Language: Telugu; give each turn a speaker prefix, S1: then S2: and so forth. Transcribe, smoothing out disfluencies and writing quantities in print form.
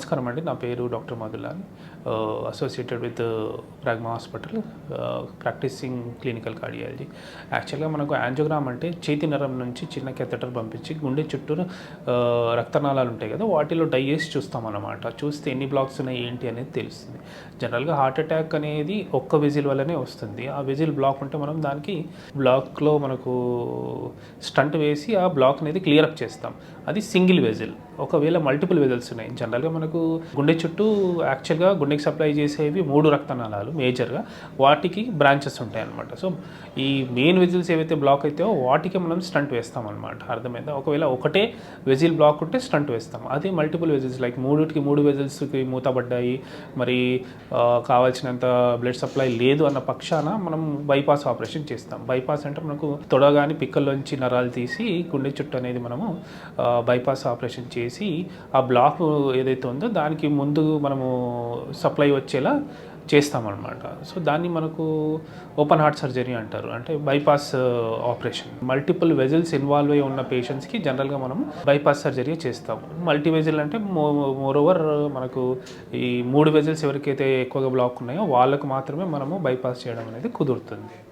S1: నమస్కారం అండి. నా పేరు doctor Madhulal. Associated with Pragma hospital, practising clinical cardiology. యాక్చువల్గా మనకు యాంజియోగ్రామ్ అంటే చేతి నరం నుంచి చిన్న కెథెటర్ పంపించి గుండె చుట్టూ రక్తనాళాలు ఉంటాయి కదా, వాటిలో డై చేసి చూస్తామన్నమాట. చూస్తే ఎన్ని బ్లాక్స్ ఉన్నాయి ఏంటి అనేది తెలుస్తుంది. జనరల్గా హార్ట్ అటాక్ అనేది ఒక్క విజిల్ వల్లనే వస్తుంది. ఆ విజిల్ బ్లాక్ ఉంటే మనం దానికి బ్లాక్లో మనకు స్టంట్ వేసి ఆ బ్లాక్ అనేది క్లియర్ అప్ చేస్తాం. అది సింగిల్ వెజిల్. ఒకవేళ మల్టిపుల్ వెజల్స్ ఉన్నాయి, జనరల్గా మనకు గుండె చుట్టూ యాక్చువల్గా గుండెకి సప్లై చేసేవి 3 రక్తనాళాలు మేజర్గా, వాటికి బ్రాంచెస్ ఉంటాయి అన్నమాట. సో ఈ మెయిన్ వెజిల్స్ ఏవైతే బ్లాక్ అవుతాయో వాటికి మనం స్టంట్ వేస్తాం అనమాట. అర్థమైందా? ఒకవేళ ఒకటే వెజిల్ బ్లాక్ ఉంటే స్టంట్ వేస్తాం. అదే మల్టిపుల్ వెజిల్స్ లైక్ 3 వెజిల్స్కి మూతపడ్డాయి, మరి కావాల్సినంత బ్లడ్ సప్లై లేదు అన్న పక్షాన మనం బైపాస్ ఆపరేషన్ చేస్తాం. బైపాస్ అంటే మనకు తొడగాని పిక్కల్లోంచి నరాలు తీసి గుండె చుట్టూ అనేది మనము బైపాస్ ఆపరేషన్ చేసి ఆ బ్లాక్ ఏదైతే ఉందో దానికి ముందు మనము సప్లై వచ్చేలా చేస్తామన్నమాట. సో దాన్ని మనకు ఓపెన్ హార్ట్ సర్జరీ అంటారు, అంటే bypass operation. Multiple vessels involve అయి ఉన్న పేషెంట్స్కి జనరల్గా మనము బైపాస్ సర్జరీ చేస్తాము. మల్టీ వెజిల్ అంటే మోరోవర్ మనకు ఈ 3 వెజిల్స్ ఎవరికైతే ఎక్కువగా బ్లాక్ ఉన్నాయో వాళ్ళకు మాత్రమే మనము బైపాస్ చేయడం అనేది కుదురుతుంది.